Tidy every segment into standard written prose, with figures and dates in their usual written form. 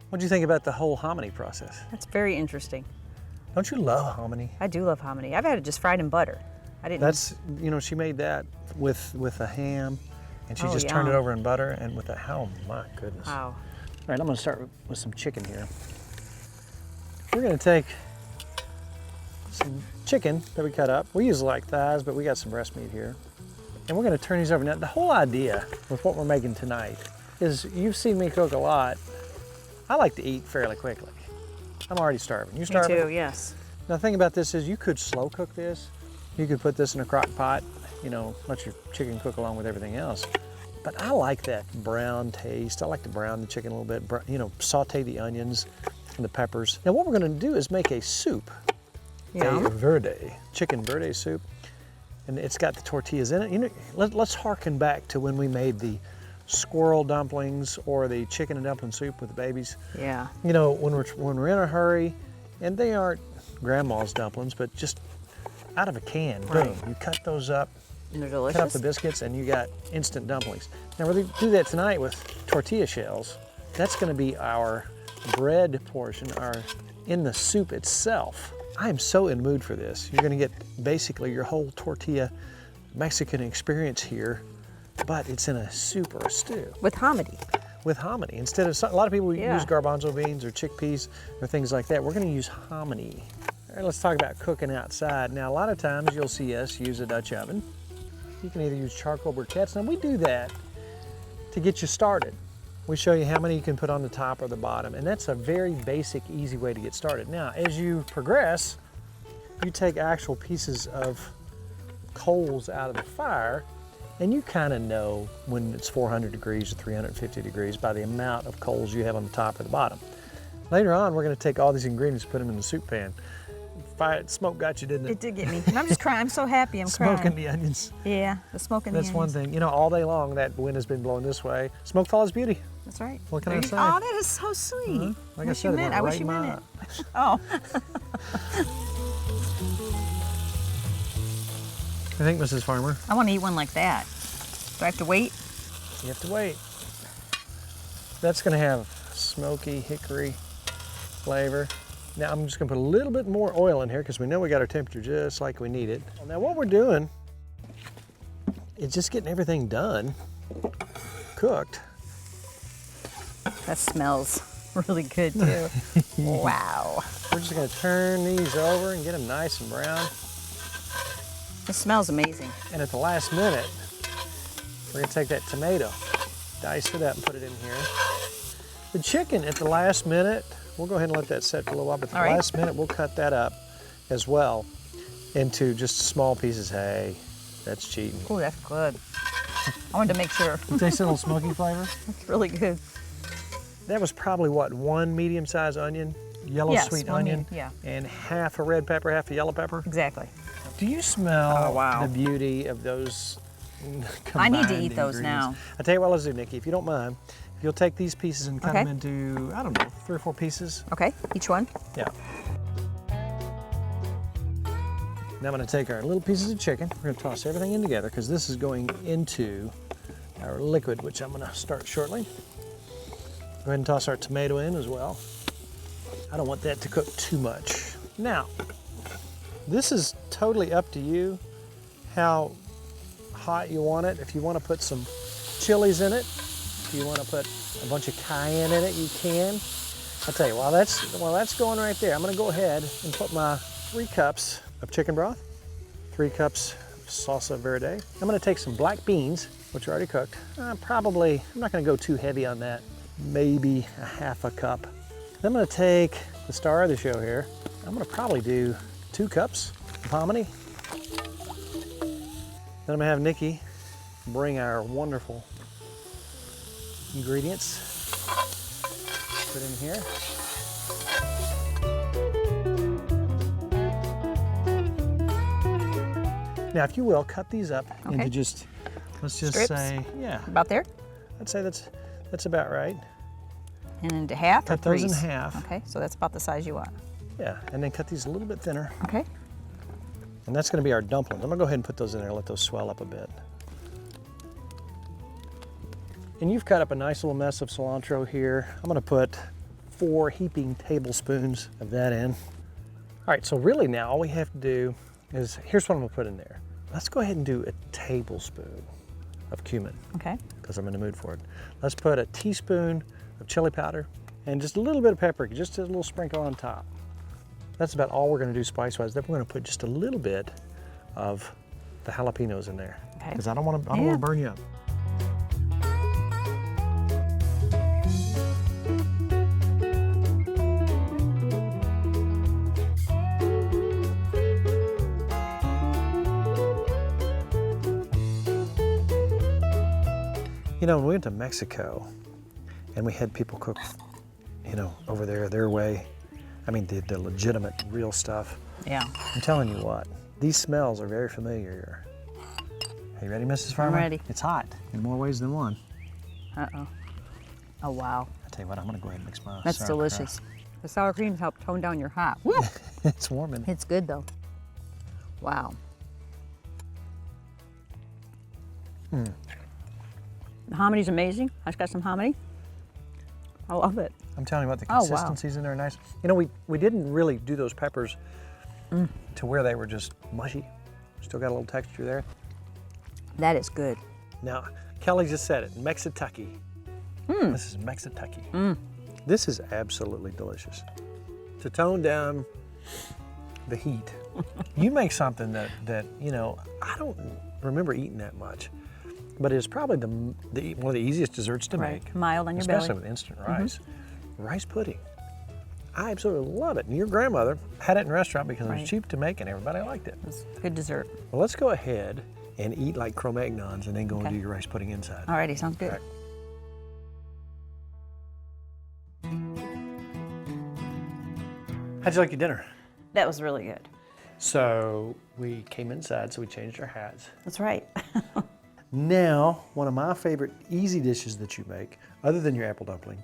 What do you think about the whole hominy process? That's very interesting. Don't you love hominy? I do love hominy. I've had it just fried in butter. I didn't. That's, you know, she made that with a ham, and she just yum. turned it over in butter and with a, oh my goodness. Wow. All right, I'm gonna start with some chicken here. We're gonna take some chicken that we cut up. We usually like thighs, but we got some breast meat here. And we're gonna turn these over. Now, the whole idea with what we're making tonight is, you've seen me cook a lot. I like to eat fairly quickly. I'm already starving. You starving? Me too, yes. Now the thing about this is, you could slow cook this. You could put this in a crock pot, you know, let your chicken cook along with everything else. But I like that brown taste. I like to brown the chicken a little bit, you know, saute the onions and the peppers. Now what we're gonna do is make a soup, chicken verde soup. And it's got the tortillas in it. You know, let's harken back to when we made the squirrel dumplings or the chicken and dumpling soup with the babies. Yeah. You know, when we're in a hurry, and they aren't grandma's dumplings, but just out of a can, boom. You cut those up, And they're delicious. cut up the biscuits, and you got instant dumplings. Now we're gonna do that tonight with tortilla shells. That's gonna be our bread portion, in the soup itself. I am so in mood for this. You're gonna get basically your whole tortilla Mexican experience here, but it's in a soup or a stew. With hominy. With hominy. Instead of, a lot of people use garbanzo beans or chickpeas or things like that. We're gonna use hominy. All right, let's talk about cooking outside. Now, a lot of times you'll see us use a Dutch oven. You can either use charcoal briquettes. Now we do that to get you started. We show you how many you can put on the top or the bottom, and that's a very basic, easy way to get started. Now, as you progress, you take actual pieces of coals out of the fire, and you kind of know when it's 400 degrees or 350 degrees by the amount of coals you have on the top or the bottom. Later on, we're gonna take all these ingredients, put them in the soup pan. Smoke got you, didn't it? It did get me. And I'm just crying. I'm so happy. I'm crying. Smoking the onions. Yeah, the smoke and the That's onions. one thing. You know, all day long, that wind has been blowing this way. Smoke follows beauty. That's right. What can I say? Oh, that is so sweet. Like I said, I wish you meant it. Oh. I think, Mrs. Farmer. I want to eat one like that. Do I have to wait? You have to wait. That's gonna have smoky hickory flavor. Now I'm just gonna put a little bit more oil in here because we know we got our temperature just like we need it. Now what we're doing is just getting everything done, cooked. That smells really good too. Wow. We're just gonna turn these over and get them nice and brown. It smells amazing. And at the last minute, we're gonna take that tomato, dice it up and put it in here. The chicken at the last minute, we'll go ahead and let that set for a little while, but at the last minute, we'll cut that up as well into just small pieces. Hey, that's cheating. Oh, that's good. I wanted to make sure. You taste a little smoky flavor? It's really good. That was probably what, one medium-sized onion, yellow sweet onion, and half a red pepper, half a yellow pepper? Exactly. Do you smell the beauty of those I need to eat those now. I'll tell you what, let's do, Nikki, if you don't mind. If you'll take these pieces and cut them into, I don't know, 3 or 4 pieces. Okay, each one? Yeah. Now I'm gonna take our little pieces of chicken. We're gonna toss everything in together because this is going into our liquid, which I'm gonna start shortly. Go ahead and toss our tomato in as well. I don't want that to cook too much. Now, this is totally up to you how hot you want it. If you want to put some chilies in it, if you want to put a bunch of cayenne in it, you can. I'll tell you, while that's going right there, I'm going to go ahead and put my 3 cups of chicken broth, 3 cups of salsa verde. I'm going to take some black beans, which are already cooked. I'm not going to go too heavy on that. Maybe a half a cup. Then I'm going to take the star of the show here. I'm going to probably do 2 cups of hominy. Then I'm going to have Nikki bring our wonderful ingredients. Put in here. Now, if you will, cut these up into just, let's just say, About there? I'd say that's about right. And into half cut or those threes? in half. Okay, so that's about the size you want. Yeah, and then cut these a little bit thinner. Okay. And that's gonna be our dumplings. I'm gonna go ahead and put those in there, let those swell up a bit. And you've cut up a nice little mess of cilantro here. I'm gonna put 4 heaping tablespoons of that in. All right, so really now all we have to do is, here's what I'm gonna put in there. Let's go ahead and do a tablespoon of cumin. Okay. Because I'm in the mood for it. Let's put a teaspoon of chili powder and just a little bit of paprika, just a little sprinkle on top. That's about all we're gonna do spice-wise. Then we're gonna put just a little bit of the jalapenos in there. Okay. Because I don't wanna burn you up. You know, when we went to Mexico and we had people cook, you know, over there their way, I mean, the legitimate, real stuff. Yeah. I'm telling you what, these smells are very familiar here. Are you ready, Mrs. Farmer? I'm ready. It's hot in more ways than one. Uh-oh. Oh, wow. I tell you what, I'm gonna go ahead and mix my That's sauerkraut. delicious. The sour creams help tone down your hot. Woo! It's warm in It's good, though. Wow. The hominy's amazing. I just got some hominy. I love it. I'm telling you what, the Oh, wow. consistencies in there are nice. You know, we didn't really do those peppers to where they were just mushy. Still got a little texture there. That is good. Now, Kelly just said it, Mexitucky. This is Mexitucky. This is absolutely delicious. To tone down the heat, you make something that you know, I don't remember eating that much, but it's probably one of the easiest desserts to make. Mild on your especially belly. with instant rice. Rice pudding. I absolutely love it. And your grandmother had it in a restaurant because it Right. was cheap to make and everybody liked it. It's good dessert. Well, let's go ahead and eat like Cro-Magnons and then go and Okay. do your rice pudding inside. Alrighty, sounds good. Okay. How'd you like your dinner? That was really good. So we came inside, so we changed our hats. That's right. Now, one of my favorite easy dishes that you make, other than your apple dumpling,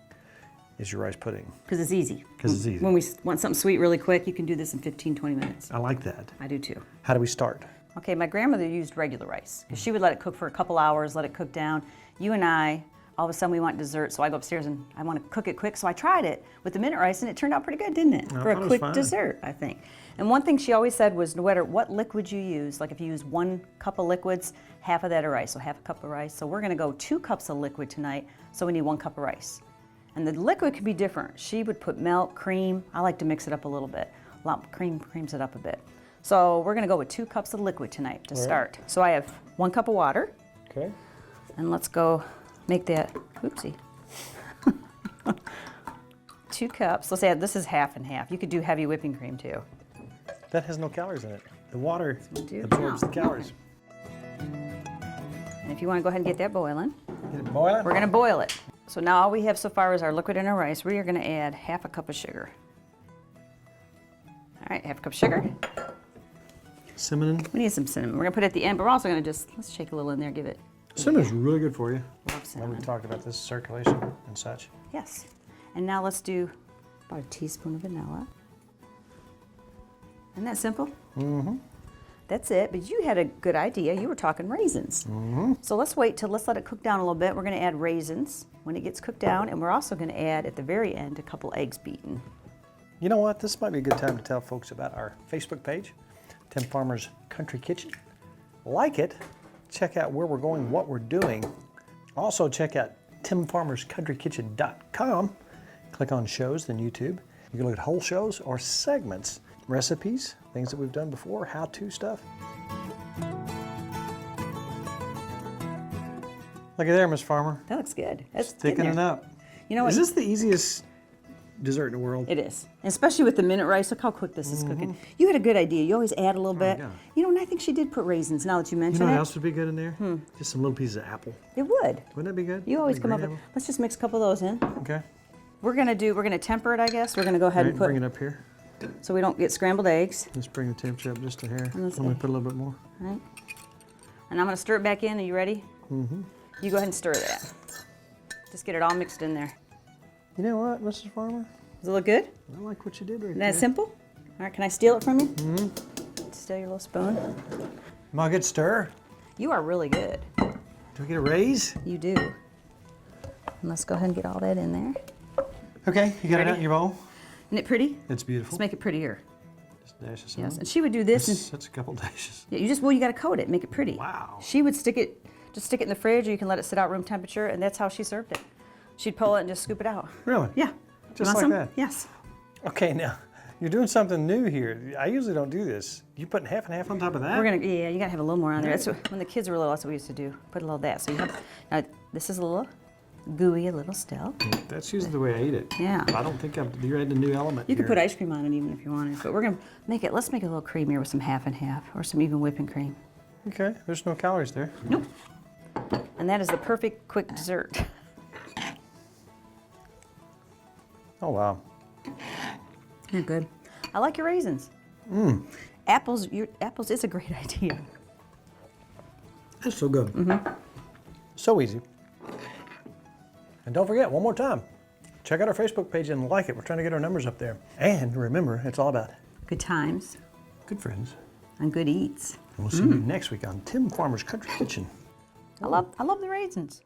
is your rice pudding. Because it's easy. 'Cause it's easy. When we want something sweet really quick, you can do this in 15, 20 minutes. I like that. I do too. How do we start? Okay, my grandmother used regular rice because she would let it cook for a couple hours, let it cook down. You and I, all of a sudden we want dessert, so I go upstairs and I want to cook it quick. So I tried it with the minute rice and it turned out pretty good, didn't it? I For thought it a was quick fine. dessert, I think. And one thing she always said was no matter what liquid you use, like if you use 1 cup of liquids, half of that of rice, so half a cup of rice. So we're going to go 2 cups of liquid tonight, so we need 1 cup of rice. And the liquid can be different. She would put milk, cream. I like to mix it up a little bit. Creams it up a bit. So we're gonna go with 2 cups of liquid tonight to start. So I have 1 cup of water, Okay. and let's go make that, oopsie. 2 cups, let's add, this is half and half. You could do heavy whipping cream too. That has no calories in it. The water do? absorbs No. the calories. And if you wanna go ahead and get that boiling, Get it boiling? we're gonna boil it. So now all we have so far is our liquid and our rice. We are gonna add half a cup of sugar. All right, half a cup of sugar. Cinnamon. We need some cinnamon. We're gonna put it at the end, but we're also gonna let's shake a little in there, give it. Cinnamon's really good for you. Love When we cinnamon. talked about this circulation and such. Yes. And now let's do about a teaspoon of vanilla. Isn't that simple? Mm-hmm. That's it, but you had a good idea. You were talking raisins. Mm-hmm. So let's let it cook down a little bit. We're gonna add raisins when it gets cooked down, and we're also gonna add at the very end a couple eggs beaten. You know what? This might be a good time to tell folks about our Facebook page, Tim Farmer's Country Kitchen. Like it, check out where we're going, what we're doing. Also check out timfarmerscountrykitchen.com. Click on shows, then YouTube. You can look at whole shows or segments, recipes, things that we've done before, how-to stuff. Look at there, Miss Farmer. That looks good. That's Sticking getting it there. up. You know what? Is this the easiest dessert in the world? It is, especially with the minute rice. Look how quick this is cooking. You had a good idea. You always add a little bit. yeah. You know, and I think she did put raisins. Now that you You mention know what it, else would be good in there? Just some little pieces of apple. it would. Wouldn't that be good? You always Like come up green with. Let's just mix a couple of those in. apple? Okay. We're gonna temper it, I guess. We're gonna go ahead Right, and put bring it up here. so we don't get scrambled eggs. Let's bring the temperature up just a hair. let's Let me see. put a little bit more. All right. And I'm gonna stir it back in. Are you ready? Mm-hmm. You go ahead and stir that. Just get it all mixed in there. You know what, Mrs. Farmer? Does it look good? I like what you did right Isn't there. that simple? All right, can I steal it from you? Mm-hmm. Steal your little spoon. Am I a good stir? You are really good. Do I get a raise? You do. And let's go ahead and get all that in there. Okay, you got it Ready? out in your bowl? Isn't it pretty? It's beautiful. Let's make it prettier. Just dash of Yes, cinnamon. and she would do this. And, That's a couple dashes. yeah, you got to coat it, make it pretty. Wow. She would stick it in the fridge, or you can let it sit out room temperature, and that's how she served it. She'd pull it and just scoop it out. Really? Yeah. Just You want like some? that? Yes. Okay, now, you're doing something new here. I usually don't do this. You putting half and half on top of that? Yeah, you gotta have a little more on there. That's when the kids were little, that's what we used to do. Put a little of that. So you have, now this is a little gooey, a little still. That's usually the way I eat it. Yeah. I don't think you're adding a new element You here. could put ice cream on it even if you wanted, but we're gonna let's make it a little creamier with some half and half, or some even whipping cream. Okay, there's no calories there. Nope. And that is the perfect quick dessert. Oh, wow. You're good. I like your raisins. Apples is a great idea. That's so good. So easy. And don't forget, one more time, check out our Facebook page and like it. We're trying to get our numbers up there. And remember, it's all about Good times good friends. and good eats. And we'll see you next week on Tim Farmer's Country Kitchen. I love the raisins.